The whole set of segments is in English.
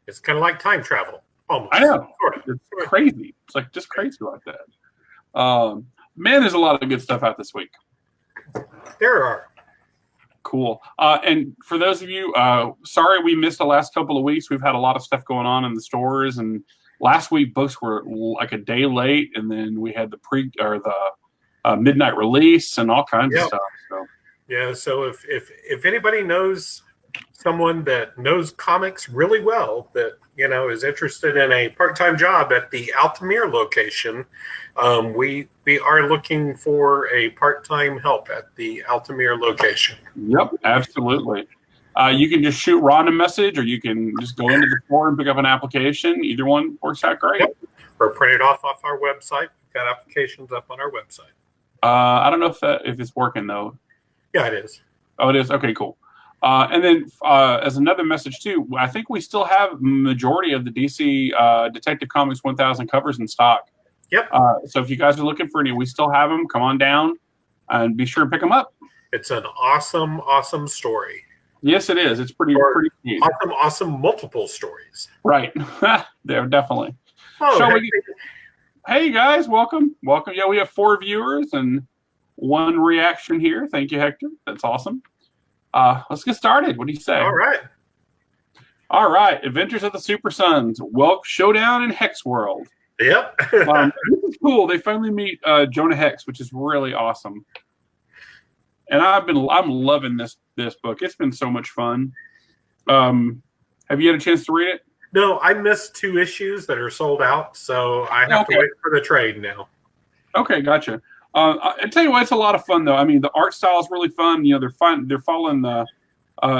It's kind of like time travel, almost. I know. Sort of. It's crazy. It's like just crazy like that. Man, there's a lot of good stuff out this week. There are. Cool. And for those of you, sorry we missed the last couple of weeks. We've had a lot of stuff going on in the stores, and last week books were like a day late, and then we had the midnight release and all kinds of stuff. So. Yeah. So if anybody knows someone that knows comics really well that is interested in a part-time job at the Altamere location, we are looking for a part-time help at the Altamere location. Yep, absolutely. You can just shoot Ron a message, or you can just go into the store and pick up an application. Either one works out great. Yep. Or print it off our website. We've got applications up on our website. I don't know if it's working though. Yeah, it is. Oh, it is. Okay, cool. And then as another message too, I think we still have majority of the DC Detective Comics 1000 covers in stock. Yep. So if you guys are looking for any, we still have them. Come on down and be sure to pick them up. It's an awesome, awesome story. Yes, it is. It's pretty neat. Awesome multiple stories. Right. There, definitely. Oh, hey guys, welcome. Yeah, we have 4 viewers and 1 reaction here. Thank you, Hector. That's awesome. Let's get started. What do you say? All right. Adventures of the Super Sons. Showdown in Hex World. Yep. This is cool. They finally meet Jonah Hex, which is really awesome. And I'm loving this book. It's been so much fun. Have you had a chance to read it? No, I missed 2 issues that are sold out, so I have to wait for the trade now. Okay, gotcha. I tell you what, it's a lot of fun though. I mean, the art style is really fun. They're fun. They're following the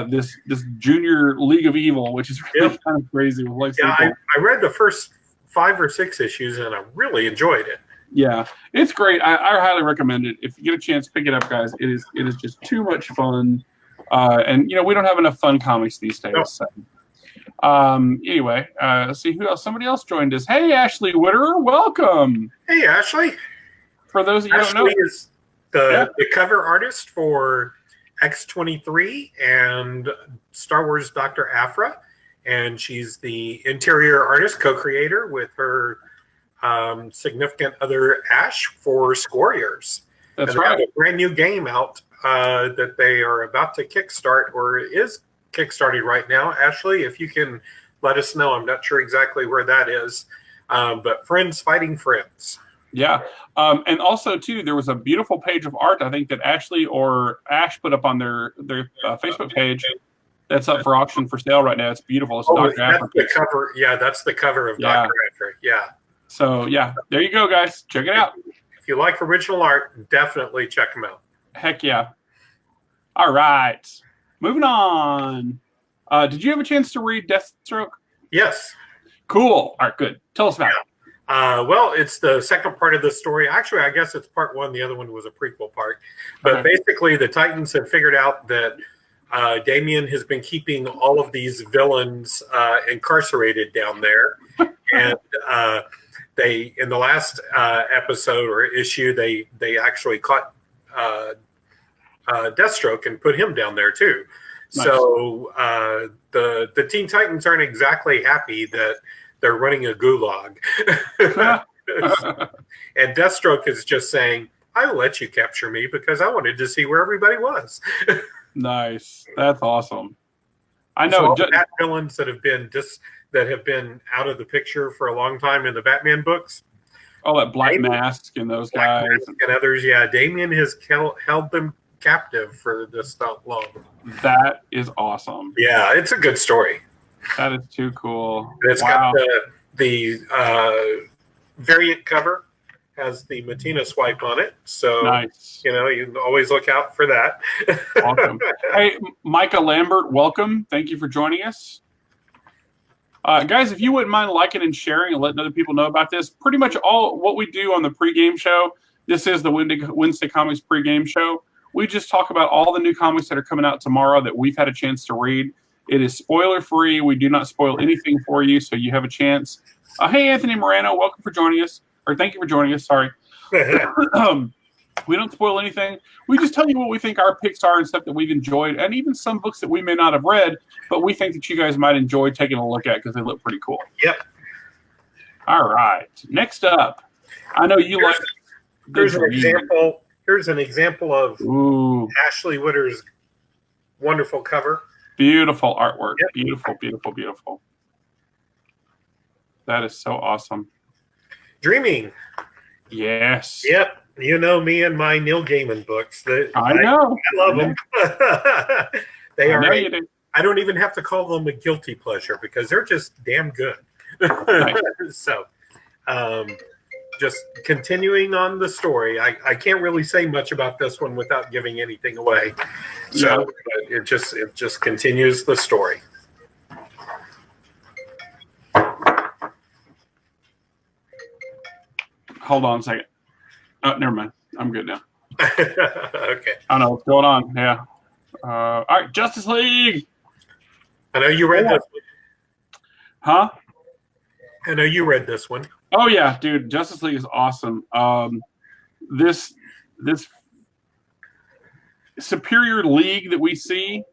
this Junior League of Evil, which is really kind of crazy. I read the first 5 or 6 issues and I really enjoyed it. Yeah, it's great. I highly recommend it. If you get a chance, pick it up, guys. It is just too much fun. And we don't have enough fun comics these days. Nope. So. Anyway, let's see who else. Somebody else joined us. Hey, Ashley Witterer, welcome. Hey, Ashley. For those of you who don't know, Ashley is the cover artist for X-23 and Star Wars Dr. Aphra, and she's the interior artist, co-creator with her significant other Ash for Squarriors. That's right. They have a brand new game out that they are about to kickstart, or is kickstarted right now. Ashley, if you can let us know. I'm not sure exactly where that is, but Friends Fighting Friends. Yeah. And also, too, there was a beautiful page of art, I think, that Ashley or Ash put up on their Facebook page that's up for auction for sale right now. It's beautiful. It's Dr. That's Aphra. the cover. Yeah, that's the cover of Dr. Aphra. Yeah. So, yeah, there you go, guys. Check it out. If you like original art, definitely check them out. Heck yeah. All right. Moving on. Did you have a chance to read Deathstroke? Yes. Cool. All right, good. Tell us about it. Well, it's the second part of the story. Actually, I guess it's part 1. The other one was a prequel part. But basically, the Titans have figured out that Damien has been keeping all of these villains incarcerated down there. And they, in the last episode or issue, they actually caught Deathstroke and put him down there too. Nice. So the Teen Titans aren't exactly happy that they're running a gulag. And Deathstroke is just saying, I'll let you capture me because I wanted to see where everybody was. Nice. That's awesome. I know. So Bat villains that have been out of the picture for a long time in the Batman books. Oh, that Black Mask and those guys. And others, yeah. Damien has held them captive for this long. That is awesome. Yeah, it's a good story. That is too cool. And it's got the variant cover has the Matina swipe on it, so nice. You can always look out for that. Awesome. Hey, Micah Lambert, welcome. Thank you for joining us. Guys, if you wouldn't mind liking and sharing and letting other people know about this, pretty much all what we do on the pregame show, this is the Wednesday Comics Pregame Show. We just talk about all the new comics that are coming out tomorrow that we've had a chance to read. It is spoiler-free. We do not spoil anything for you, so you have a chance. Hey, Anthony Morano, welcome for joining us. Or thank you for joining us, sorry. We don't spoil anything. We just tell you what we think our picks are and stuff that we've enjoyed, and even some books that we may not have read, but we think that you guys might enjoy taking a look at because they look pretty cool. Yep. All right. Next up, I know you like. Here's an example. Here's an example of Ashley Witter's wonderful cover. Beautiful artwork. Yep. Beautiful, beautiful, beautiful. That is so awesome. Dreaming. Yes. Yep. You know me and my Neil Gaiman books. I know. I love them. They are. I don't even have to call them a guilty pleasure because they're just damn good. Nice. So, just continuing on the story. I can't really say much about this one without giving anything away. So it just continues the story. Hold on a second. Oh, never mind. I'm good now. Okay. I don't know what's going on. Yeah. All right, Justice League. I know you read this one. Huh? I know you read this one. Oh yeah, dude. Justice League is awesome. This superior league that we see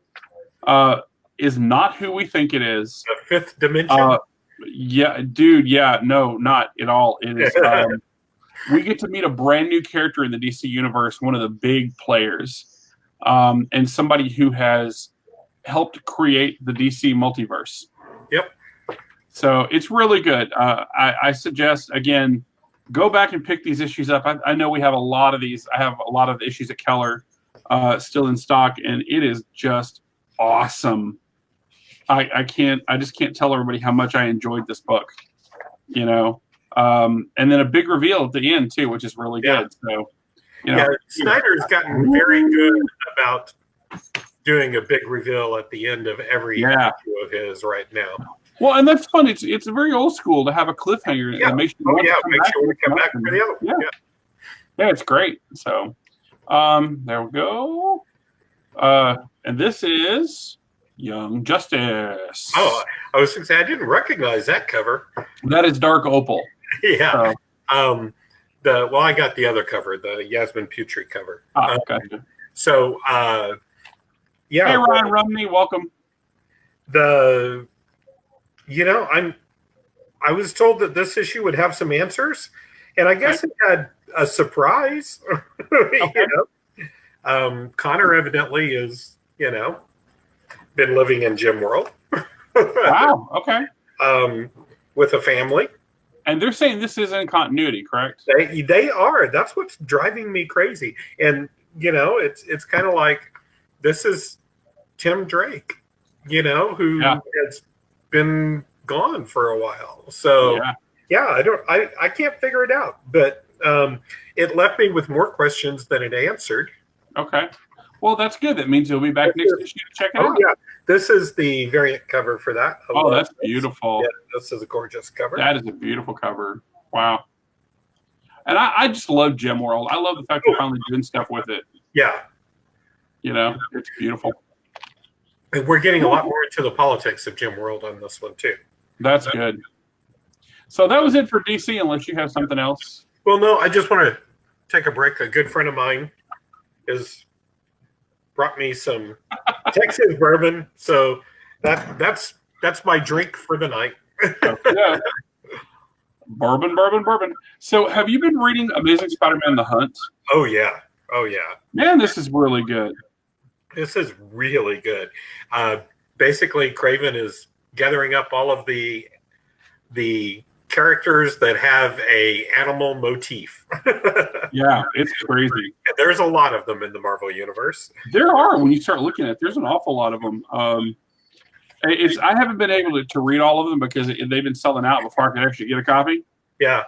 is not who we think it is. The fifth dimension. Yeah, dude. Yeah, no, not at all. It is. We get to meet a brand new character in the DC universe, one of the big players, and somebody who has helped create the DC multiverse. Yep. So it's really good. I suggest, again, go back and pick these issues up. I know we have a lot of these. I have a lot of issues at Keller still in stock, and it is just awesome. I just can't tell everybody how much I enjoyed this book, you know. And then a big reveal at the end too, which is really good. So, you know, Snyder's gotten very good about doing a big reveal at the end of every issue of his right now. Well, and that's fun. It's very old school to have a cliffhanger. Yeah. That makes you make sure we come back for the other one. Yeah, it's great. So, there we go. And this is Young Justice. Oh, I was going to say I didn't recognize that cover. That is Dark Opal. Yeah. I got the other cover, the Yasmin Putri cover. Gotcha. So, yeah. Hey, Ryan Rumney, welcome. I was told that this issue would have some answers, and I guess it had a surprise. Okay. Connor evidently is, been living in Gem World. Wow. Okay. With a family. And they're saying this is in continuity, correct? They are. That's what's driving me crazy. And it's kind of like this is Tim Drake, who has been gone for a while. So I can't figure it out. But it left me with more questions than it answered. Okay. Well, that's good. That means you'll be back next issue to check it out. Yeah. This is the variant cover for that. Oh, that's beautiful. Yeah, this is a gorgeous cover. That is a beautiful cover. Wow. And I just love Gem World. I love the fact they're finally doing stuff with it. Yeah. It's beautiful. And we're getting a lot more into the politics of Gem World on this one, too. That's good. So that was it for DC, unless you have something else. Well, no, I just want to take a break. A good friend of mine has brought me some Texas bourbon, so that's my drink for the night. Yeah. Bourbon. So have you been reading Amazing Spider-Man: The Hunt? Oh yeah. Man, this is really good. This is really good. Basically, Craven is gathering up all of the characters that have a animal motif. Yeah, it's crazy. And there's a lot of them in the Marvel universe. There are, when you start looking at it, there's an awful lot of them. I haven't been able to read all of them because they've been selling out before I could actually get a copy. Yeah.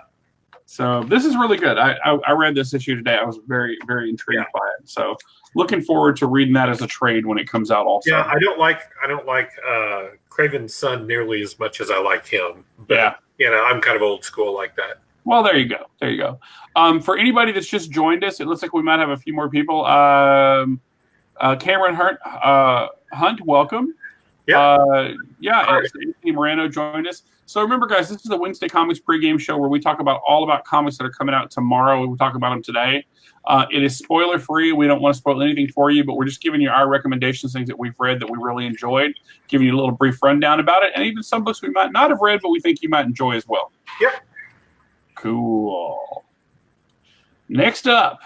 So this is really good. I read this issue today. I was very, very intrigued by it. So looking forward to reading that as a trade when it comes out also. Yeah, I don't like Craven's son nearly as much as I like him. But, I'm kind of old school like that. Well, there you go. For anybody that's just joined us, it looks like we might have a few more people. Cameron Hunt, welcome. Anthony Morano joined us. So remember, guys, this is the Wednesday Comics Pregame Show where we talk about all about comics that are coming out tomorrow. We talk about them today. It is spoiler free. We don't want to spoil anything for you, but we're just giving you our recommendations, things that we've read that we really enjoyed, giving you a little brief rundown about it, and even some books we might not have read, but we think you might enjoy as well. Yep. Cool. Next up.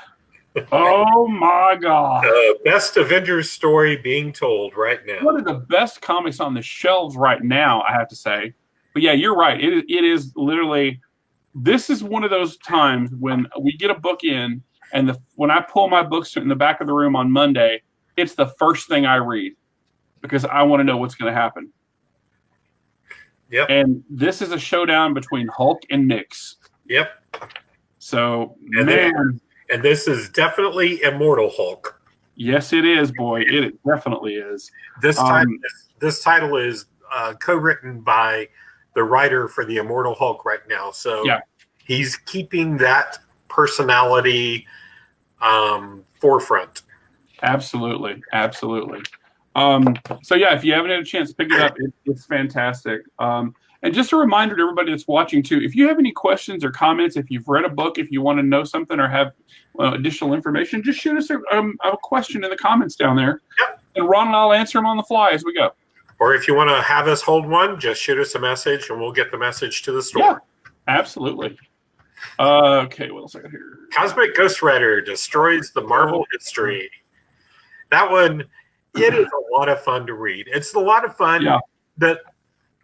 Oh my God. The best Avengers story being told right now. One of the best comics on the shelves right now, I have to say. But yeah, you're right. It is literally, this is one of those times when we get a book in, and when I pull my books in the back of the room on Monday, it's the first thing I read because I want to know what's going to happen. Yep. And this is a showdown between Hulk and Nyx. Yep. So, and this is definitely Immortal Hulk. Yes, it is, boy. It definitely is. This title is co-written by the writer for the Immortal Hulk right now. So he's keeping that personality forefront. Absolutely. So yeah, if you haven't had a chance, pick it up. It's fantastic. And just a reminder to everybody that's watching too, if you have any questions or comments, if you've read a book, if you want to know something or have additional information, just shoot us a question in the comments down there. Yep. And Ron and I'll answer them on the fly as we go. Or if you want to have us hold one, just shoot us a message and we'll get the message to the store. Yeah, absolutely. Okay, what else I got here? Cosmic Ghost Rider destroys the Marvel history. That one, it is a lot of fun to read. It's a lot of fun. Yeah.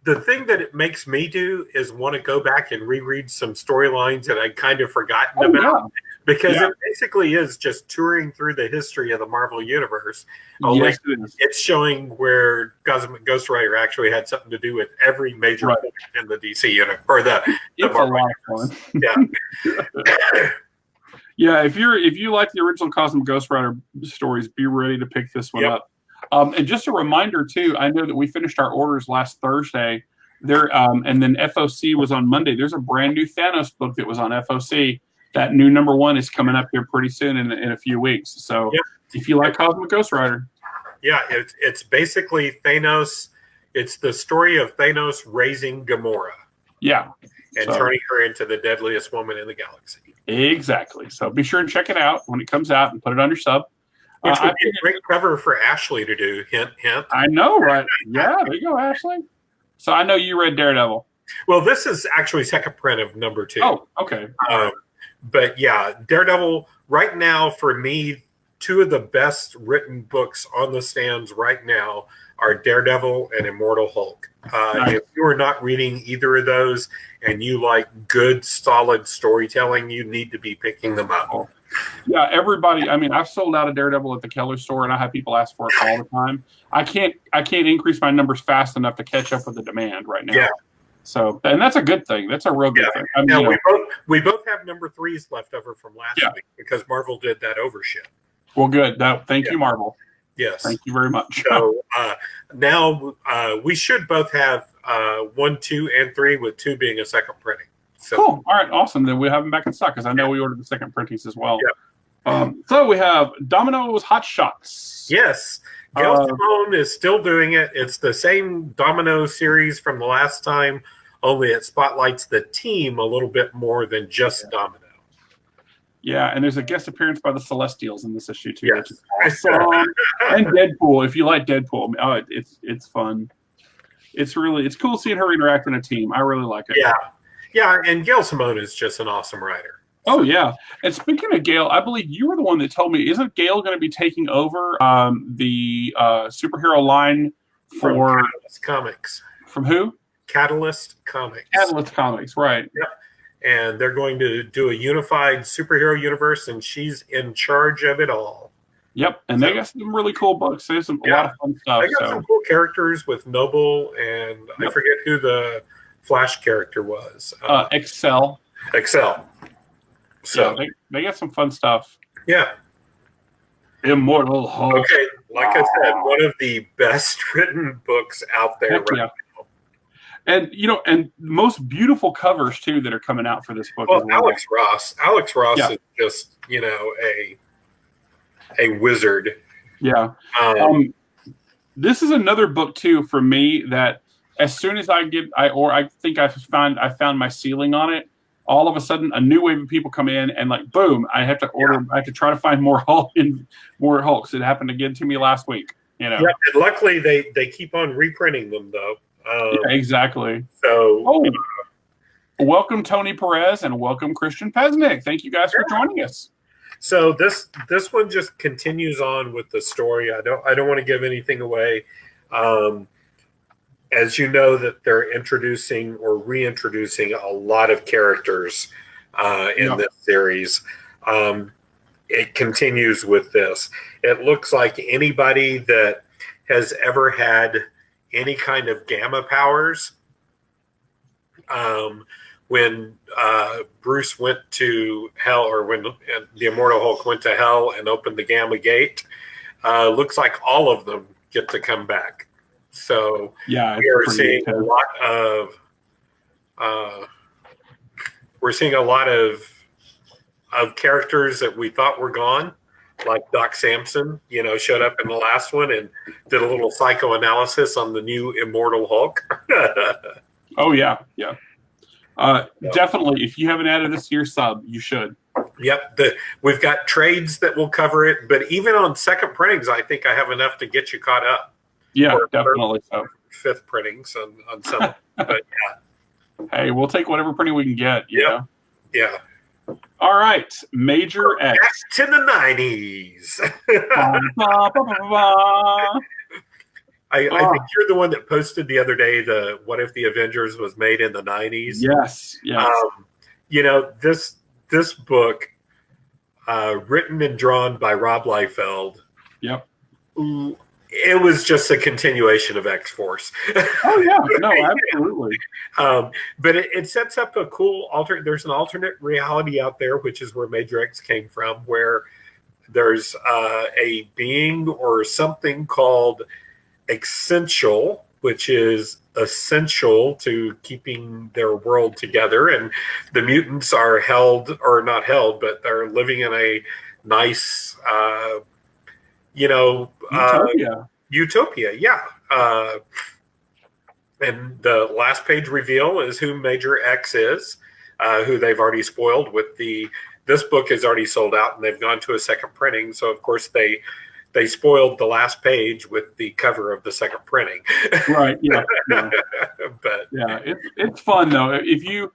The thing that it makes me do is want to go back and reread some storylines that I'd kind of forgotten about. Because it basically is just touring through the history of the Marvel Universe. Yes, it is. It's showing where Cosmic Ghost Rider actually had something to do with every major point in the DC universe or the Marvel universe. Yeah. Yeah, if you like the original Cosmic Ghost Rider stories, be ready to pick this one up. And just a reminder too, I know that we finished our orders last Thursday. And then FOC was on Monday. There's a brand new Thanos book that was on FOC. That new #1 is coming up here pretty soon in a few weeks. So if you like Cosmic Ghost Rider. Yeah, it's basically Thanos. It's the story of Thanos raising Gamora. Yeah. And turning her into the deadliest woman in the galaxy. Exactly. So be sure and check it out when it comes out and put it on your sub. Which would be a great cover for Ashley to do. Hint, hint. I know, right? Yeah, there you go, Ashley. So I know you read Daredevil. Well, this is actually second print of #2. Oh, okay. But yeah, Daredevil, right now, for me, two of the best written books on the stands right now are Daredevil and Immortal Hulk. If you are not reading either of those and you like good, solid storytelling, you need to be picking them up. Yeah, everybody. I mean, I've sold out a Daredevil at the Keller store, and I have people ask for it all the time. I can't increase my numbers fast enough to catch up with the demand right now. Yeah. So, and that's a good thing. That's a real good thing. I mean, we both have #3s left over from last week because Marvel did that overship. Well, good. Thank you, Marvel. Yes. Thank you very much. So now we should both have 1, 2, and 3, with 2 being a second printing. So, cool. All right. Awesome. Then we have them back in stock because I know we ordered the second printings as well. Yeah. So we have Domino's Hot Shots. Yes. Gail Simone is still doing it. It's the same Domino series from the last time, only it spotlights the team a little bit more than just Domino. Yeah, and there's a guest appearance by the Celestials in this issue too, which is awesome. And Deadpool, if you like Deadpool, it's fun. It's cool seeing her interact in a team. I really like it. Yeah, and Gail Simone is just an awesome writer. Oh yeah, and speaking of Gail, I believe you were the one that told me, isn't Gail going to be taking over the superhero line from Catalyst Comics? From who? Catalyst Comics. Catalyst Comics, right? Yep. And they're going to do a unified superhero universe, and she's in charge of it all. Yep, and they got some really cool books. There's a lot of fun stuff. They got some cool characters with Noble, and I forget who the Flash character was. Excel. So they got some fun stuff. Yeah. Immortal Hulk. Okay, like I said, one of the best written books out there now. And and most beautiful covers too that are coming out for this book. Well, Alex Ross is just a wizard. Yeah. This is another book too for me that as soon as I think I found my ceiling on it, all of a sudden a new wave of people come in and like boom, I have to order. I have to try to find more more Hulks. It happened again to me last week. You know. Yeah, and luckily they keep on reprinting them though. Yeah, exactly. So, welcome Tony Perez and welcome Christian Pesnick. Thank you guys for joining us. So this one just continues on with the story. I don't want to give anything away. As you know, that they're introducing or reintroducing a lot of characters in this series. It continues with this. It looks like anybody that has ever had any kind of gamma powers, when Bruce went to hell, or when the Immortal Hulk went to hell and opened the Gamma Gate, looks like all of them get to come back. So we are seeing a lot of characters that we thought were gone, like Doc Samson, showed up in the last one and did a little psychoanalysis on the new Immortal Hulk. Oh yeah. Definitely. If you haven't added this to your sub, you should. Yep. We've got trades that will cover it, but even on second printings, I think I have enough to get you caught up. Yeah, definitely. So fifth printings on some, but yeah. Hey, we'll take whatever printing we can get. Yeah. All right, Major X. Back to the 90s. I think you're the one that posted the other day the "What if the Avengers was made in the 90s?" Yes. This book, written and drawn by Rob Liefeld. Yep. It was just a continuation of X-Force. Oh yeah, no, absolutely. But it sets up a cool there's an alternate reality out there, which is where Major X came from, where there's a being or something called Essential, which is essential to keeping their world together, and the mutants are not held, but they're living in a nice utopia, yeah. And the last page reveal is who Major X is, who they've already spoiled with this book is already sold out and they've gone to a second printing. So of course they spoiled the last page with the cover of the second printing. Right. Yeah. But yeah, it's fun though. If you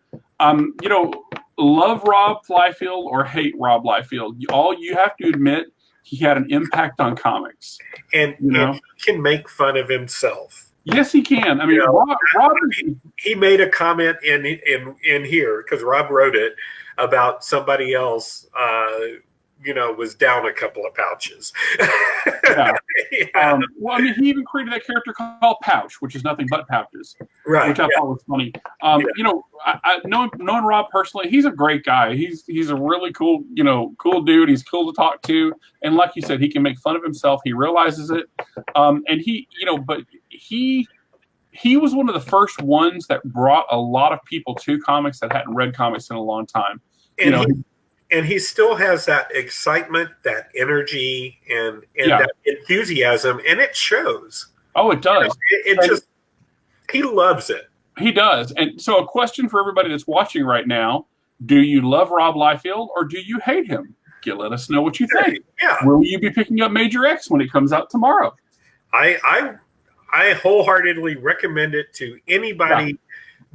love Rob Liefeld or hate Rob Liefeld, all you have to admit, he had an impact on comics, and he can make fun of himself. Yes, he can. I mean, Rob he made a comment in here because Rob wrote it about somebody else. Was down a couple of pouches. Yeah. Well, I mean, he even created that character called Pouch, which is nothing but pouches, right? Which I thought was funny. Knowing Rob personally, he's a great guy. He's a really cool dude. He's cool to talk to, and like you said, he can make fun of himself. He realizes it, and but he was one of the first ones that brought a lot of people to comics that hadn't read comics in a long time. And he still has that excitement, that energy, and that enthusiasm, and it shows. Oh, it does. He loves it. He does. And so a question for everybody that's watching right now, do you love Rob Liefeld or do you hate him? Let us know what you think. Yeah. Will you be picking up Major X when it comes out tomorrow? I wholeheartedly recommend it to anybody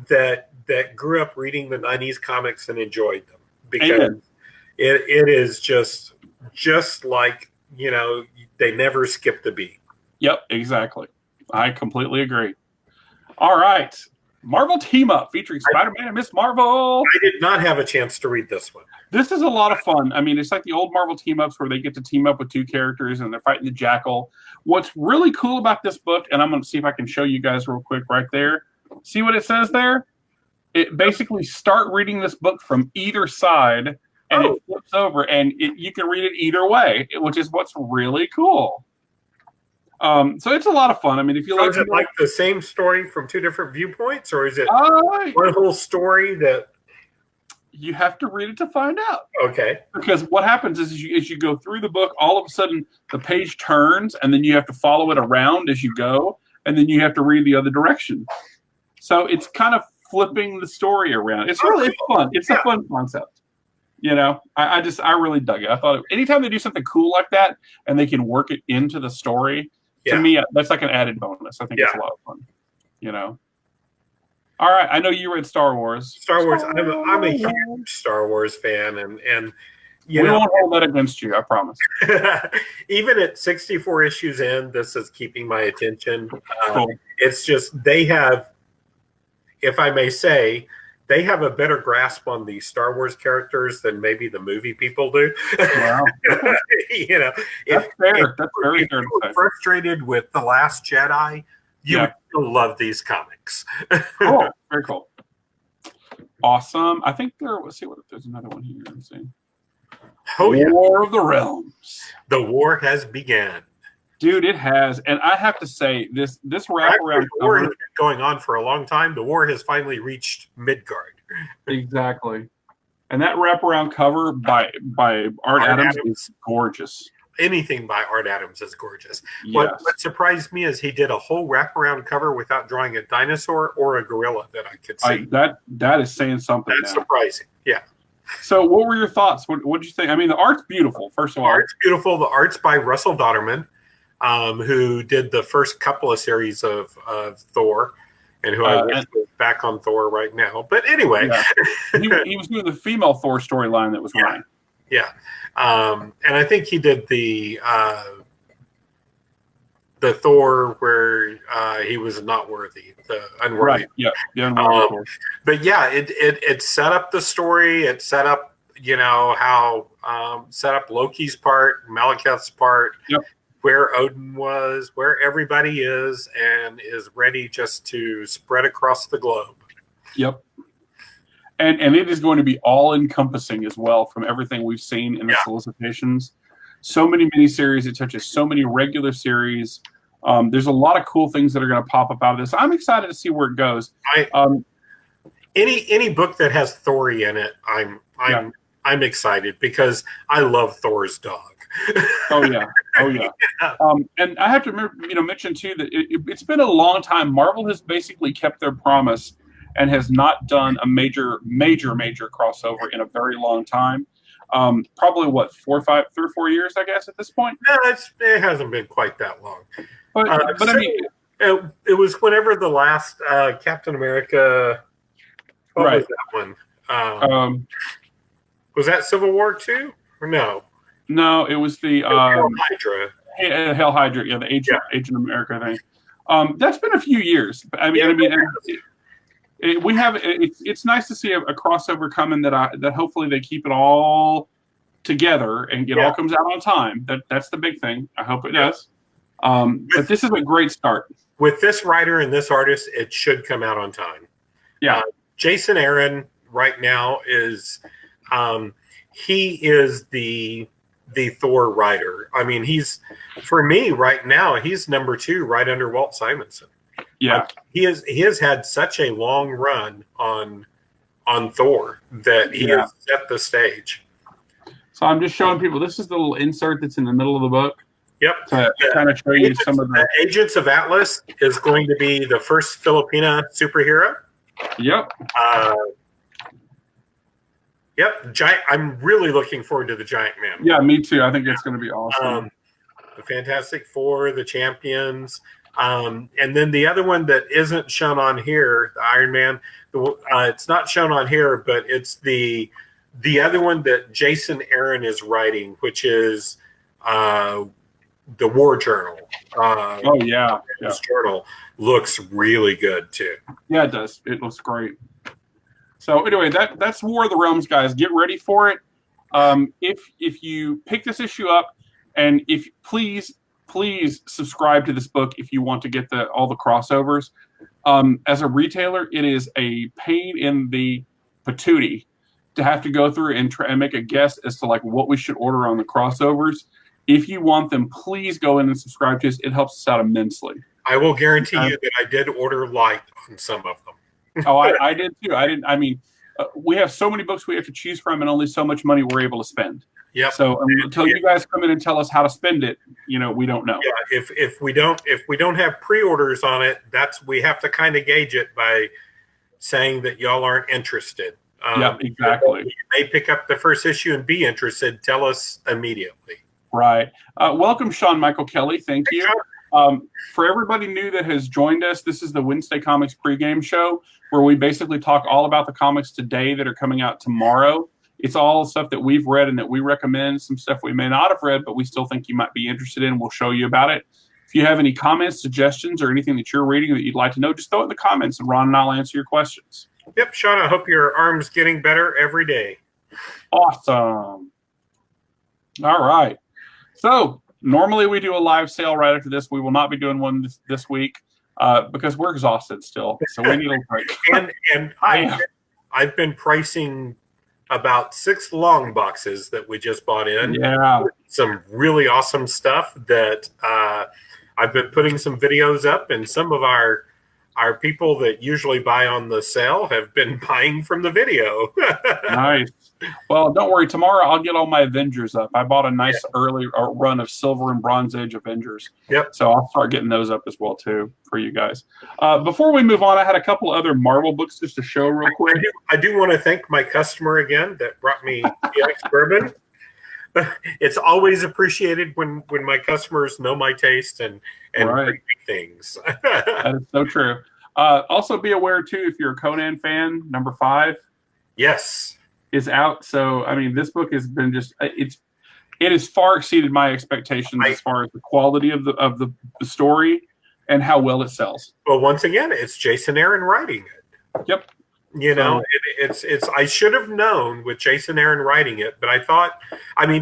that grew up reading the 90s comics and enjoyed them, because it is just like, they never skipped a beat. Yep, exactly. I completely agree. All right. Marvel Team Up featuring Spider-Man and Miss Marvel. I did not have a chance to read this one. This is a lot of fun. I mean, it's like the old Marvel Team Ups where they get to team up with two characters and they're fighting the Jackal. What's really cool about this book, and I'm going to see if I can show you guys real quick right there. See what it says there? It basically start reading this book from either side, and it flips over, and you can read it either way, which is what's really cool. So it's a lot of fun. I mean, if you is it like the same story from two different viewpoints, or is it one whole story that? You have to read it to find out. Okay. Because what happens is, as you go through the book, all of a sudden the page turns, and then you have to follow it around as you go, and then you have to read the other direction. So it's kind of flipping the story around. It's fun. It's a fun concept. I really dug it. I thought anytime they do something cool like that and they can work it into the story, to me, that's like an added bonus. I think it's a lot of fun. All right, I know you read Star Wars. Star Wars. I'm a huge Star Wars fan, and we won't hold that against you. I promise. Even at 64 issues in, this is keeping my attention. Cool. It's just they have, if I may say, they have a better grasp on the Star Wars characters than maybe the movie people do. Wow. That's fair. That's very if fair. you were frustrated with The Last Jedi, you would still love these comics. Cool. Very cool. Awesome. I think let's see if there's another one here. Let's see. War of the Realms. The war has begun. Dude, it has. And I have to say, this wraparound the war has been going on for a long time. The war has finally reached Midgard. Exactly. And that wraparound cover by Art Adams is gorgeous. Anything by Art Adams is gorgeous. Yes. What surprised me is he did a whole wraparound cover without drawing a dinosaur or a gorilla that I could see. That is saying something. That's surprising. Yeah. So what were your thoughts? What did you think? I mean, the art's beautiful, first of all. The art's beautiful. The art's by Russell Dodderman, who did the first couple of series of Thor, and who I wish was back on Thor right now. But anyway. Yeah. he was doing the female Thor storyline that was running. Yeah. And I think he did the Thor where he was not worthy, the unworthy. Right. Yeah. The unworthy Thor. But yeah, it set up the story. It set up, how set up Loki's part, Malekith's part, where Odin was, where everybody is, and is ready just to spread across the globe. Yep. And it is going to be all-encompassing as well from everything we've seen in the solicitations. So many miniseries. It touches so many regular series. There's a lot of cool things that are going to pop up out of this. I'm excited to see where it goes. Any book that has Thor in it, I'm excited because I love Thor's dog. Oh yeah. And I have to mention too that it's been a long time. Marvel has basically kept their promise and has not done a major crossover in a very long time. Probably 3 or 4 years, I guess, at this point. No, it hasn't been quite that long. But I mean, it was whenever the last Captain America. What was that one? Was that Civil War 2 or no? No, it was the Hell Hydra. Hell Hydra, the Agent America thing. That's been a few years. We have. It's nice to see a crossover coming that hopefully they keep it all together and it all comes out on time. That's the big thing. I hope it does. But this is a great start. With this writer and this artist, it should come out on time. Yeah. Jason Aaron right now is he is the Thor writer. I mean, for me right now, he's number 2 right under Walt Simonson. Yeah. He has had such a long run on Thor that he has set the stage. So I'm just showing people, this is the little insert that's in the middle of the book. Yep. To kind of show you some of the Agents of Atlas is going to be the first Filipina superhero. Yep. Giant. I'm really looking forward to the Giant Man. Yeah, me too. I think it's going to be awesome. The Fantastic Four, the Champions, and then the other one that isn't shown on here, the Iron Man. It's not shown on here, but it's the other one that Jason Aaron is writing, which is the War Journal. This journal looks really good too. Yeah, it does. It looks great. So anyway, that's War of the Realms, guys. Get ready for it. If you pick this issue up, and if please subscribe to this book if you want to get all the crossovers. As a retailer, it is a pain in the patootie to have to go through and try and make a guess as to what we should order on the crossovers. If you want them, please go in and subscribe to us. It helps us out immensely. I will guarantee you that I did order light on some of them. Oh, I did too. I didn't. I mean, we have so many books we have to choose from, and only so much money we're able to spend. Yeah. So until you guys come in and tell us how to spend it, we don't know. Yeah. If we don't have pre-orders on it, we have to kind of gauge it by saying that y'all aren't interested. Yeah, exactly. You may pick up the first issue and be interested. Tell us immediately. Right. Welcome, Sean Michael Kelly. Thank you. For everybody new that has joined us, this is the Wednesday Comics Pregame Show, where we basically talk all about the comics today that are coming out tomorrow. It's all stuff that we've read and that we recommend, some stuff we may not have read, but we still think you might be interested in. We'll show you about it. If you have any comments, suggestions, or anything that you're reading that you'd like to know, just throw it in the comments, and Ron and I'll answer your questions. Yep, Sean, I hope your arm's getting better every day. Awesome. All right. So normally we do a live sale right after this. We will not be doing one this week because we're exhausted still. So we need a break. and I've been pricing about 6 long boxes that we just bought in. Yeah. Some really awesome stuff that I've been putting some videos up, and some of our people that usually buy on the sale have been buying from the video. Nice. Well, don't worry. Tomorrow I'll get all my Avengers up. I bought a nice early run of Silver and Bronze Age Avengers. Yep. So I'll start getting those up as well, too, for you guys. Before we move on, I had a couple other Marvel books just to show real quick. I do want to thank my customer again that brought me PX Bourbon. It's always appreciated when my customers know my taste and bring me things. That is so true. Also, be aware, too, if you're a Conan fan, number 5. Yes. Is out. So, I mean, this book has been it has far exceeded my expectations as far as the quality of the story and how well it sells. Well, once again, it's Jason Aaron writing it. Yep. It's I should have known with Jason Aaron writing it, but I thought,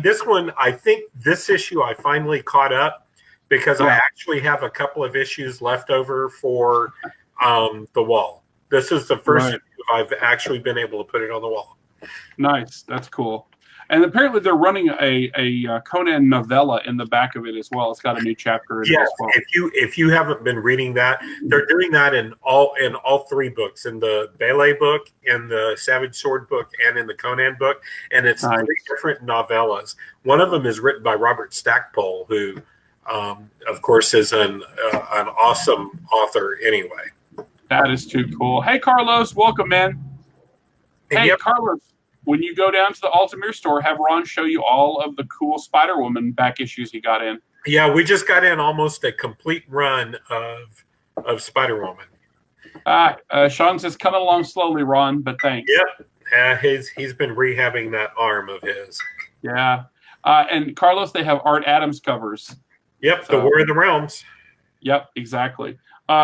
this one, I think this issue I finally caught up because I actually have a couple of issues left over for the wall. This is the first issue I've actually been able to put it on the wall. Nice. That's cool. And apparently they're running a Conan novella in the back of it as well. It's got a new chapter in it as well. If you haven't been reading that, they're doing that in all 3 books, in the Bele book, in the Savage Sword book, and in the Conan book. And it's 3 different novellas. One of them is written by Robert Stackpole, who, of course, is an awesome author anyway. That is too cool. Hey, Carlos, welcome, man. Hey, Carlos, when you go down to the Altamir store, have Ron show you all of the cool Spider-Woman back issues he got in. Yeah, we just got in almost a complete run of Spider-Woman. Sean says, coming along slowly, Ron, but thanks. Yep. He's been rehabbing that arm of his. Yeah. And Carlos, they have Art Adams covers. Yep, the War of the Realms. Yep, exactly.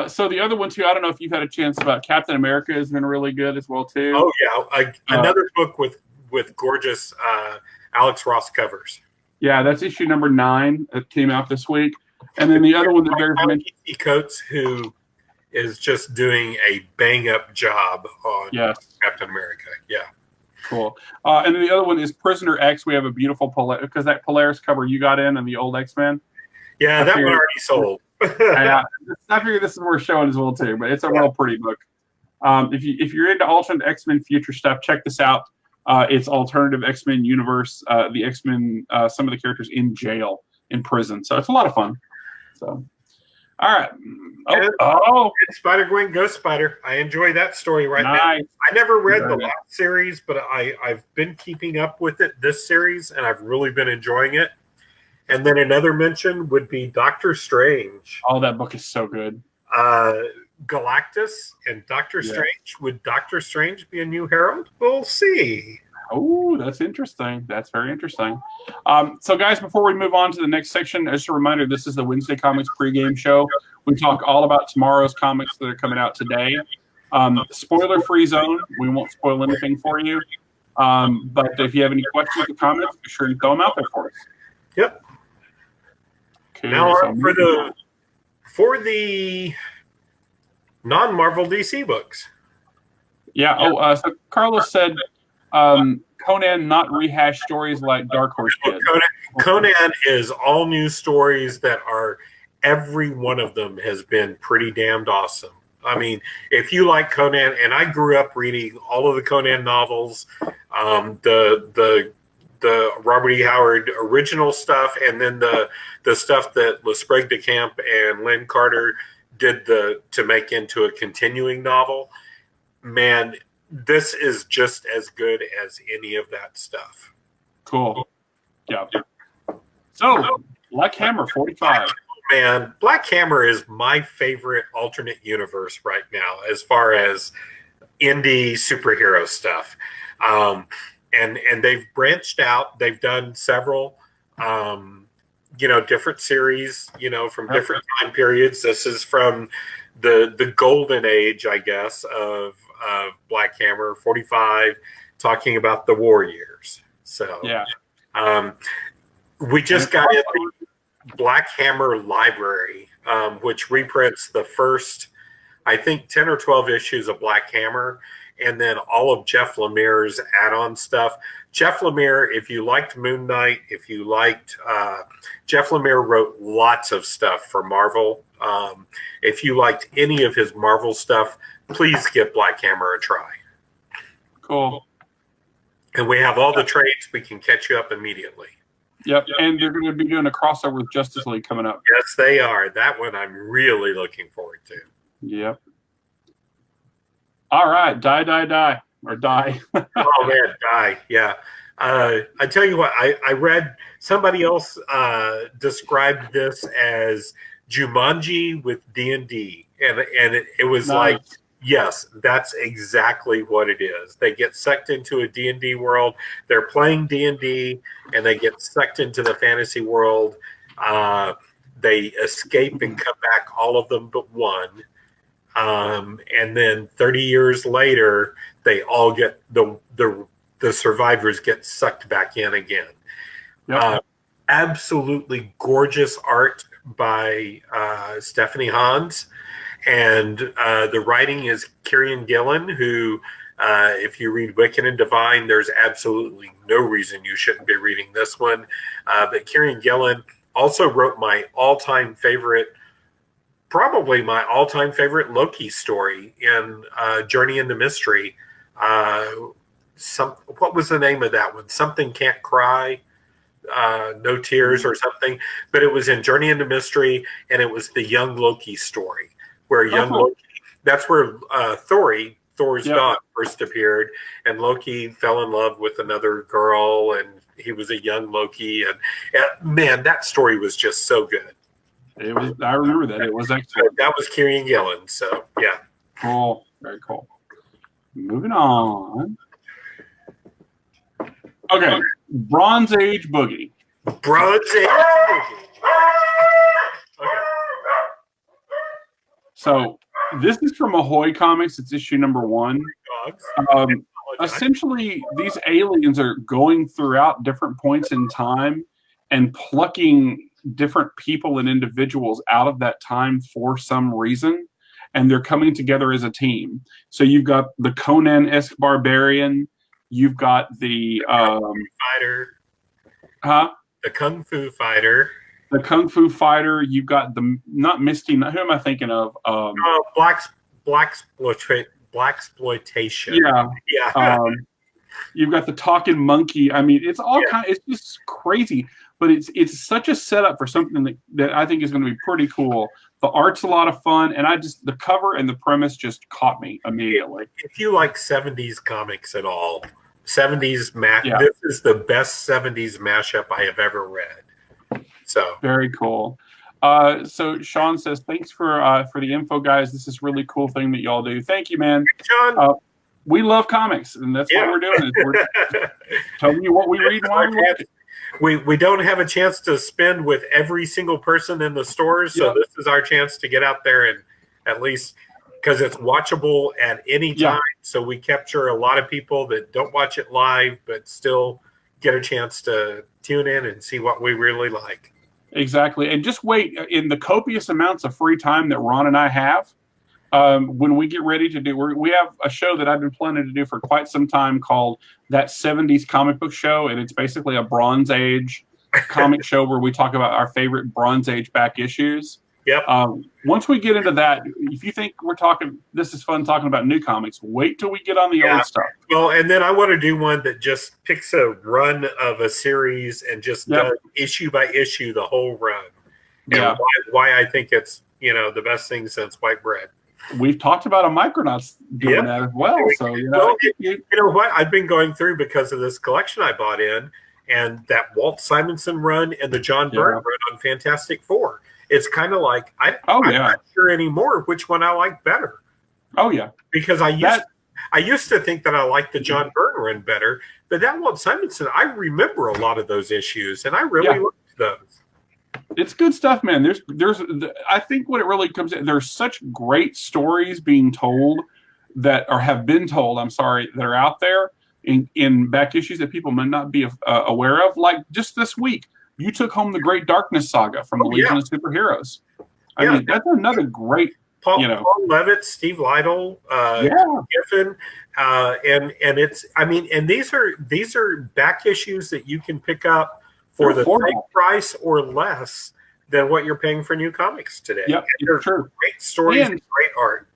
So the other one, too, I don't know if you've had a chance about Captain America has been really good as well, too. Oh, yeah. Another book with gorgeous Alex Ross covers. Yeah, that's issue number 9 that came out this week. And then the other one that Barry mentioned. Coates, who is just doing a bang-up job on Captain America. Yeah. Cool. And then the other one is Prisoner X. We have a beautiful because that Polaris cover you got in the old X-Men. Yeah, that one already sold. I figure this is worth showing as well too, but it's a real pretty book. If you're into alternate X-Men future stuff, check this out. It's alternative X-Men universe. The X-Men, some of the characters in jail, in prison, so it's a lot of fun. So, all right. Spider-Gwen Ghost Spider. I enjoy that story now. I never read the last series, but I've been keeping up with it this series, and I've really been enjoying it. And then another mention would be Doctor Strange. Oh, that book is so good. Galactus and Doctor Strange. Would Doctor Strange be a new Herald? We'll see. Oh, that's interesting. That's very interesting. So, guys, before we move on to the next section, just a reminder, this is the Wednesday Comics Pregame Show. We talk all about tomorrow's comics that are coming out today. Spoiler-free zone. We won't spoil anything for you. But if you have any questions or comments, be sure to throw them out there for us. Yep. Okay, now for the non-Marvel DC books. Yeah. So Carlos said Conan not rehash stories like Dark Horse did. Conan is all new stories that are, every one of them has been pretty damned awesome. I mean, if you like Conan, and I grew up reading all of the Conan novels, the Robert E. Howard original stuff, and then the stuff that Sprague de Camp and Lynn Carter did to make into a continuing novel. Man, this is just as good as any of that stuff. Cool. Yeah. So, Black Hammer 45. Man, Black Hammer is my favorite alternate universe right now as far as indie superhero stuff. And they've branched out. They've done several, different series, from different time periods. This is from the golden age, I guess, of Black Hammer 45, talking about the war years. So, yeah. We just got in the Black Hammer Library, which reprints the first, I think, 10 or 12 issues of Black Hammer, and then all of Jeff Lemire's add-on stuff. Jeff Lemire, if you liked Moon Knight, if you liked, Jeff Lemire wrote lots of stuff for Marvel. If you liked any of his Marvel stuff, please give Black Hammer a try. Cool. And we have all the trades. We can catch you up immediately. Yep, and they're going to be doing a crossover with Justice League coming up. Yes, they are. That one I'm really looking forward to. Yep. All right, die. Or die. Oh, man, die, yeah. I tell you what, I read somebody else described this as Jumanji with D&D, and it was nice. Like, yes, that's exactly what it is. They get sucked into a D&D world. They're playing D&D, and they get sucked into the fantasy world. They escape and come back, all of them but one. And then 30 years later, they all get the survivors get sucked back in again. Yep. Absolutely gorgeous art by Stephanie Hans. And the writing is Kieran Gillen, who, if you read Wicked and Divine, there's absolutely no reason you shouldn't be reading this one. But Kieran Gillen also wrote my all-time favorite, probably my all-time favorite Loki story in Journey into Mystery. What was the name of that one? Something Can't Cry. No Tears or something. But it was in Journey into Mystery, and it was the young Loki story. Where young Loki, that's where Thor's dog, first appeared, and Loki fell in love with another girl, and he was a young Loki, and man, that story was just so good. It was. I remember that. It was excellent. That was Kieran Gillen. So yeah, cool, very cool. Moving on. Okay, Bronze Age Boogie. Bronze Age Boogie. Okay. So this is from Ahoy Comics. It's issue number 1. Essentially, these aliens are going throughout different points in time and plucking different people and individuals out of that time for some reason, and they're coming together as a team. So you've got the Conan-esque barbarian. You've got the fighter. Huh? The Kung Fu fighter. The Kung Fu fighter. You've got the not Misty. Who am I thinking of? Blaxploitation. Yeah. You've got the talking monkey. I mean, it's all kind. It's just crazy, but it's such a setup for something that I think is going to be pretty cool. The art's a lot of fun, and the cover and the premise just caught me immediately. If you like 70s comics at all, 70s this is the best 70s mashup I have ever read. So very cool. So Sean says, thanks for the info, guys. This is a really cool thing that y'all do. Thank you, man. Sean. We love comics, and that's what we're doing. We're telling you what we read and why we like it. We don't have a chance to spend with every single person in the stores, so this is our chance to get out there and at least, because it's watchable at any time, so we capture a lot of people that don't watch it live but still get a chance to tune in and see what we really like. Exactly, and just wait. In the copious amounts of free time that Ron and I have, when we get ready to do, we have a show that I've been planning to do for quite some time called That 70s Comic Book Show, and it's basically a Bronze Age comic show where we talk about our favorite Bronze Age back issues. Yep. Once we get into that, if you think this is fun talking about new comics, wait till we get on the old stuff. Well, and then I want to do one that just picks a run of a series and just does issue by issue the whole run. And why I think it's, the best thing since white bread. We've talked about a Micronauts doing that as well. So, you know what? I've been going through because of this collection I bought in, and that Walt Simonson run and the John Byrne run on Fantastic Four. It's kind of like I'm not sure anymore which one I like better. Oh yeah, because I used to think that I liked the John Byrne run better, but that Walt Simonson, I remember a lot of those issues, and I really liked those. It's good stuff, man. I think what it really comes in, there's such great stories being told have been told. I'm sorry, that are out there in back issues that people may not be aware of. Like just this week, you took home the Great Darkness saga from the Legion of Superheroes. I mean, that's another great. Paul Levitt, Steve Lytle, Giffen, and it's. I mean, and these are back issues that you can pick up for the same price or less than what you're paying for new comics today. Yep, it's true. Great stories and great art.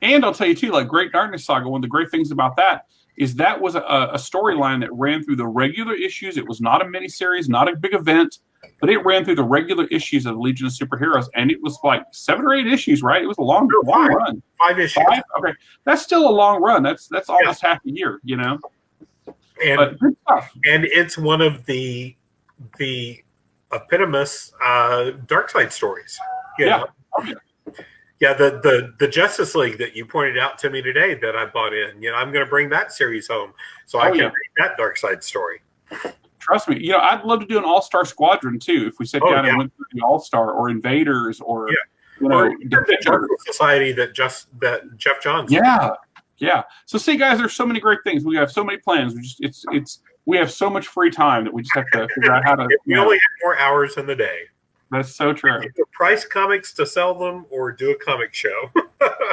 And I'll tell you too, like Great Darkness Saga, one of the great things about that is that was a storyline that ran through the regular issues. It was not a miniseries, not a big event, but it ran through the regular issues of the Legion of Superheroes, and it was like 7 or 8 issues, right? It was a long run. 5 issues. Okay, that's still a long run. That's almost half a year, And good stuff. And it's one of the eponymous Darkseid stories. Yeah, the Justice League that you pointed out to me today that I bought in. I'm going to bring that series home so I can read that Darkseid story. Trust me. I'd love to do an All-Star Squadron too. If we sit down and went through the All-Star or Invaders or the Justice Society that Jeff Johns. Yeah. So see, guys, there's so many great things. We have so many plans. We have so much free time that we just have to figure out how to. We only have 4 hours in the day. That's so true. Either price comics to sell them or do a comic show.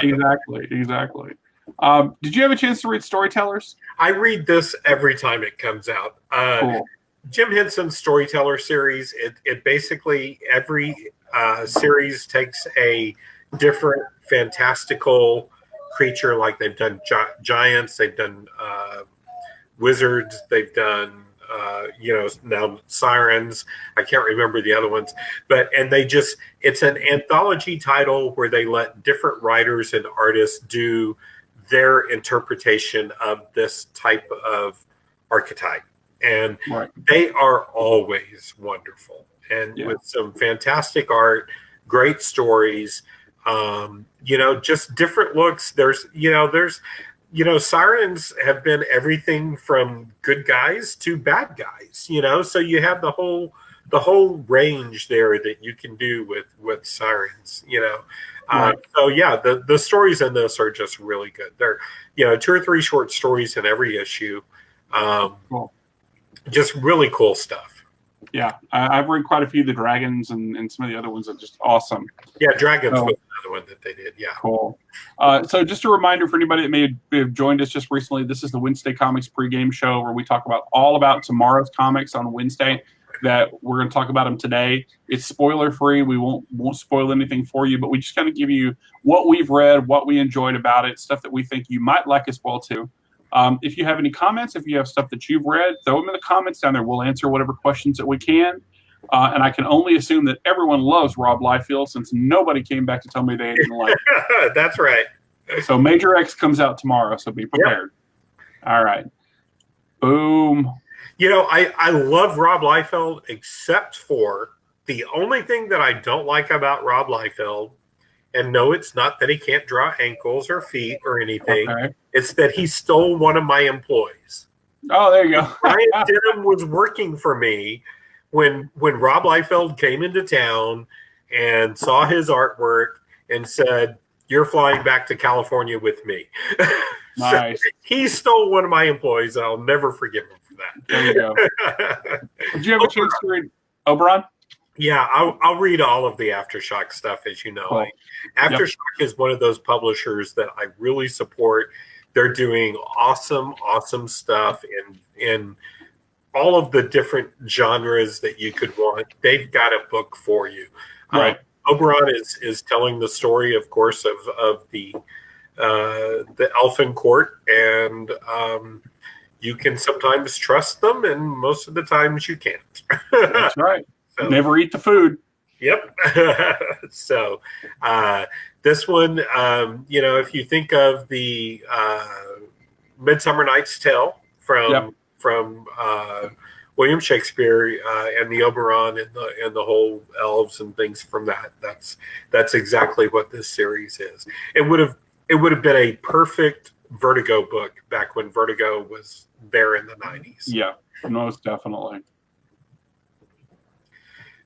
Exactly. Did you have a chance to read Storytellers? I read this every time it comes out. Cool. Jim Henson's Storyteller series, it basically every series takes a different fantastical creature. Like they've done giants, they've done wizards, they've done now sirens. I can't remember the other ones, it's an anthology title where they let different writers and artists do their interpretation of this type of archetype. And they are always wonderful and with some fantastic art, great stories, just different looks. There's sirens have been everything from good guys to bad guys, so you have the whole range there that you can do with sirens, So the stories in this are just really good. They're, 2 or 3 short stories in every issue. Just really cool stuff. Yeah, I've read quite a few of the Dragons and some of the other ones are just awesome. Yeah, Dragons was another one that they did. Yeah, cool. So just a reminder for anybody that may have joined us just recently, this is the Wednesday Comics Pregame Show where we talk all about tomorrow's comics on Wednesday. That we're going to talk about them today. It's spoiler free. We won't spoil anything for you, but we just kind of give you what we've read, what we enjoyed about it, stuff that we think you might like as well too. If you have any comments, if you have stuff that you've read, throw them in the comments down there. We'll answer whatever questions that we can. And I can only assume that everyone loves Rob Liefeld since nobody came back to tell me they didn't like it. That's right. So Major X comes out tomorrow, so be prepared. Yep. All right. Boom. I love Rob Liefeld except for the only thing that I don't like about Rob Liefeld, and no, it's not that he can't draw ankles or feet or anything. Okay. It's that he stole one of my employees. Oh, there you go. Brian Denham was working for me when Rob Liefeld came into town and saw his artwork and said, "You're flying back to California with me." Nice. So he stole one of my employees, and I'll never forgive him for that. There you go. Did you have a chance to read Oberon? Yeah, I'll read all of the Aftershock stuff, as you know. Cool. Aftershock is one of those publishers that I really support. They're doing awesome stuff in all of the different genres that you could want. They've got a book for you. Right. Oberon is telling the story, of course, of the Elfin Court, and you can sometimes trust them, and most of the times you can't. That's right. So, never eat the food. Yep. So this one, if you think of the Midsummer Night's Tale from William Shakespeare and the Oberon and the whole elves and things from that's exactly what this series is. It would have been a perfect Vertigo book back when Vertigo was there in the 90s. Yeah, most definitely.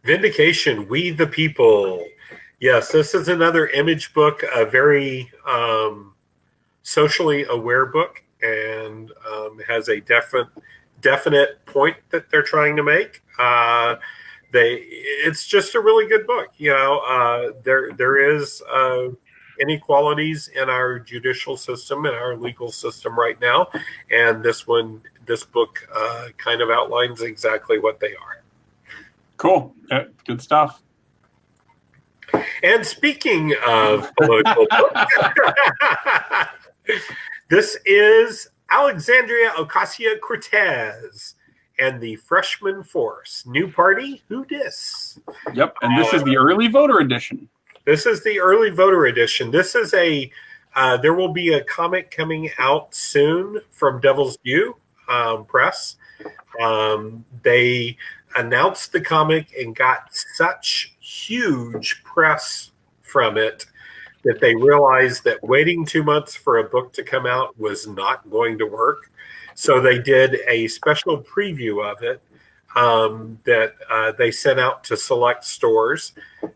Vindication, We the People. Yes, this is another Image book, a very socially aware book, and has a definite point that they're trying to make. It's just a really good book. There is inequalities in our judicial system and our legal system right now, and this book kind of outlines exactly what they are. Cool. Yeah, good stuff. And speaking of political books, this is Alexandria Ocasio-Cortez and the Freshman Force. New party? Who dis? Yep, and this is the early voter edition. This is the early voter edition. This is there will be a comic coming out soon from Devil's View Press. They announced the comic and got such huge press from it that they realized that waiting 2 months for a book to come out was not going to work. So they did a special preview of it that they sent out to select stores,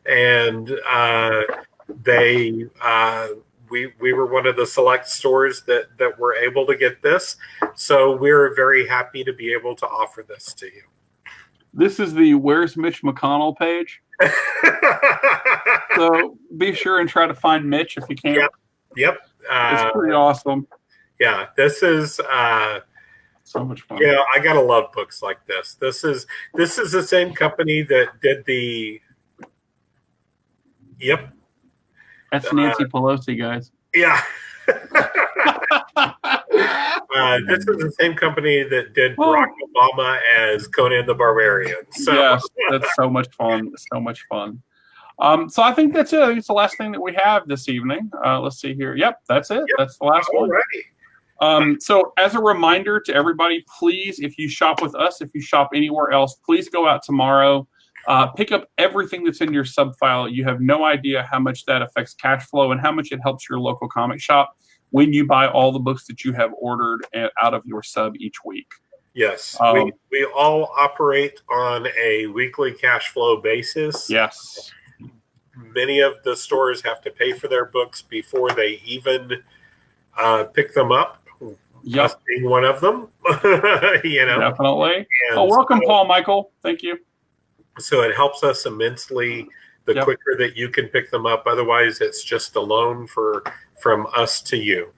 and we were one of the select stores that were able to get this. So we're very happy to be able to offer this to you. This is the Where's Mitch McConnell page. So be sure and try to find Mitch if you can. Yep. It's pretty awesome. Yeah, this is so much fun. Yeah, I gotta love books like this. This is the same company that did the. Yep. That's Nancy Pelosi, guys. Yeah. This is the same company that did Barack Obama as Conan the Barbarian. So. Yes, that's so much fun. So much fun. So I think that's it. I think it's the last thing that we have this evening. Let's see here. Yep, that's it. Yep. That's the last one. So as a reminder to everybody, please, if you shop with us, if you shop anywhere else, please go out tomorrow. Pick up everything that's in your sub file. You have no idea how much that affects cash flow and how much it helps your local comic shop when you buy all the books that you have ordered out of your sub each week. Yes, we all operate on a weekly cash flow basis. Yes. Many of the stores have to pay for their books before they even pick them up. Yep. Us being one of them. Definitely. And welcome, Paul Michael. Thank you. So it helps us immensely the quicker that you can pick them up. Otherwise, it's just a loan from us to you.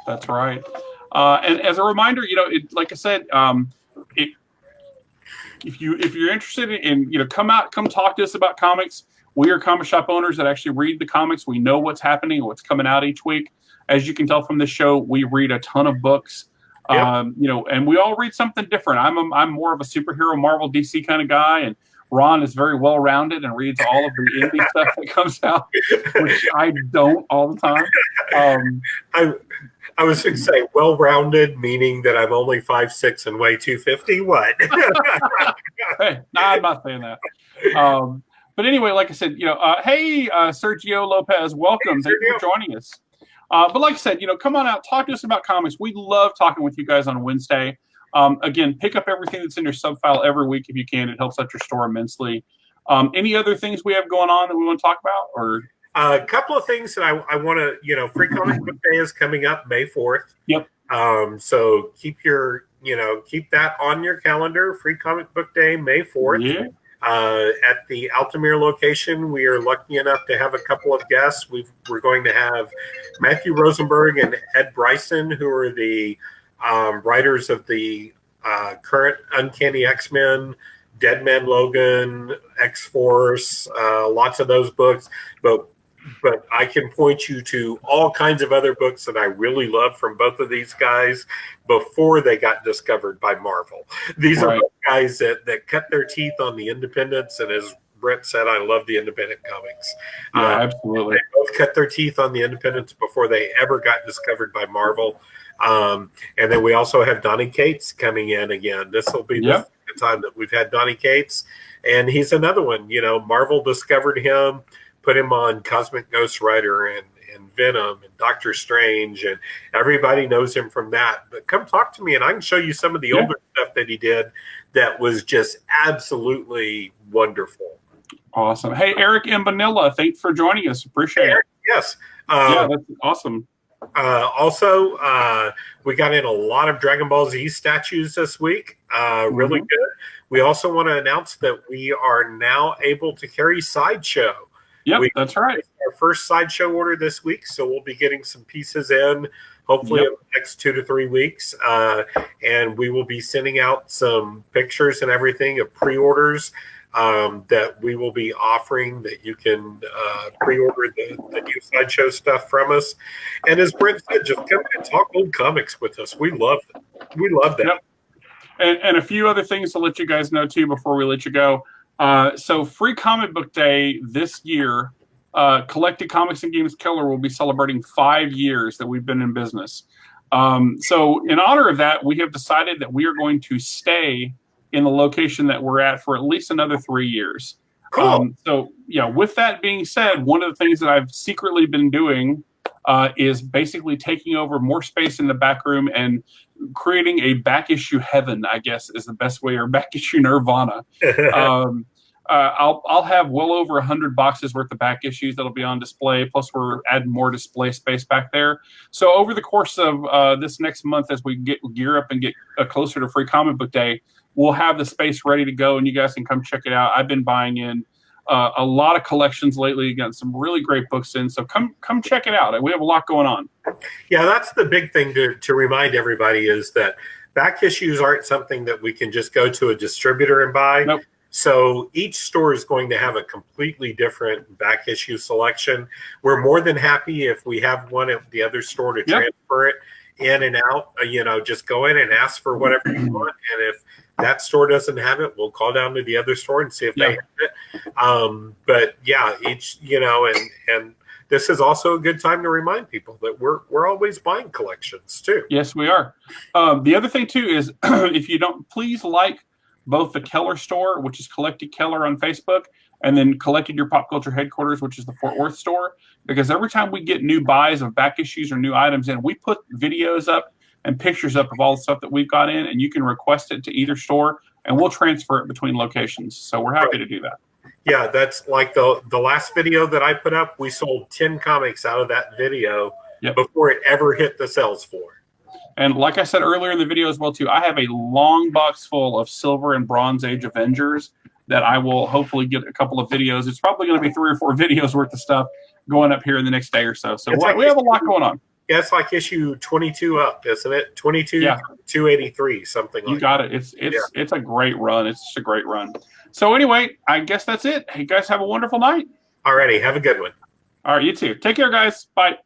That's right. And as a reminder, like I said, if you're interested in, come talk to us about comics. We are comic shop owners that actually read the comics. We know what's happening and what's coming out each week. As you can tell from this show, we read a ton of books. And we all read something different. I'm more of a superhero, Marvel, DC kind of guy, and Ron is very well-rounded and reads all of the indie stuff that comes out, which I don't all the time. I was going to say well-rounded, meaning that I'm only 5'6" and weigh 250. What? Hey, I'm not saying that. But anyway, like I said, hey, Sergio Lopez, welcome. Thank you for joining us. But like I said, come on out, talk to us about comics. We love talking with you guys on Wednesday. Again, pick up everything that's in your sub file every week if you can. It helps out your store immensely. Any other things we have going on that we want to talk about? Or a couple of things that I want to, Free Comic Book Day is coming up May 4th. Yep. So keep that on your calendar. Free Comic Book Day, May 4th. Yeah. At the Altamere location, we are lucky enough to have a couple of guests. We're going to have Matthew Rosenberg and Ed Bryson, who are the writers of the current Uncanny X-Men, Dead Man Logan, X-Force, lots of those books. But I can point you to all kinds of other books that I really love from both of these guys before they got discovered by Marvel. These are both guys that cut their teeth on the independents, and as Brett said, I love the independent comics. Yeah, absolutely. They both cut their teeth on the independents before they ever got discovered by Marvel. And then we also have Donny Cates coming in again. This will be the time that we've had Donny Cates, and he's another one. You know, Marvel discovered him, put him on Cosmic Ghost Rider and Venom and Doctor Strange, and everybody knows him from that. But come talk to me, and I can show you some of the older stuff that he did that was just absolutely wonderful. Awesome. Hey, Eric in Manila, thanks for joining us. Appreciate it. Yes. Yeah, that's awesome. Also, we got in a lot of Dragon Ball Z statues this week. Really good. We also want to announce that we are now able to carry Sideshow. Yep, that's right. Our first Sideshow order this week, so we'll be getting some pieces in, hopefully in the next 2 to 3 weeks. And we will be sending out some pictures and everything of pre-orders that we will be offering, that you can pre-order the new Sideshow stuff from us. And as Brent said, just come and talk old comics with us. We love it. We love that. Yep. And a few other things to let you guys know too before we let you go. So Free Comic Book Day this year, Collected Comics and Games Killer will be celebrating 5 years that we've been in business. So in honor of that, we have decided that we are going to stay in the location that we're at for at least another 3 years. Cool. So yeah, with that being said, one of the things that I've secretly been doing is basically taking over more space in the back room and creating a back issue heaven, I guess is the best way, or back issue nirvana. I'll have well over 100 boxes worth of back issues that'll be on display. Plus, we're adding more display space back there. So over the course of this next month, as we gear up and get closer to Free Comic Book Day, we'll have the space ready to go, and you guys can come check it out. I've been buying in a lot of collections lately. Got some really great books in, so come check it out. We have a lot going on. Yeah, that's the big thing to remind everybody, is that back issues aren't something that we can just go to a distributor and buy. Nope. So each store is going to have a completely different back issue selection. We're more than happy if we have one at the other store to transfer it in and out. You know, just go in and ask for whatever you want, and if that store doesn't have it, we'll call down to the other store and see if they have it. But yeah, each, you know, and this is also a good time to remind people that we're always buying collections too. Yes, we are. The other thing too is if you don't, please like both the Keller store, which is Collected Keller on Facebook, and then Collected Your Pop Culture Headquarters, which is the Fort Worth store, because every time we get new buys of back issues or new items in, we put videos up and pictures up of all the stuff that we've got in, and you can request it to either store, and we'll transfer it between locations. So we're happy to do that. Yeah, that's like the last video that I put up, we sold 10 comics out of that video before it ever hit the sales floor. And like I said earlier in the video as well, too, I have a long box full of Silver and Bronze Age Avengers that I will hopefully get a couple of videos. It's probably going to be 3 or 4 videos worth of stuff going up here in the next day or so. So we have a lot going on. Yeah, it's like issue 22 up, isn't it? 22, 283, something like that. You got it. It's a great run. It's just a great run. So anyway, I guess that's it. Hey, guys, have a wonderful night. All righty. Have a good one. All right, you too. Take care, guys. Bye.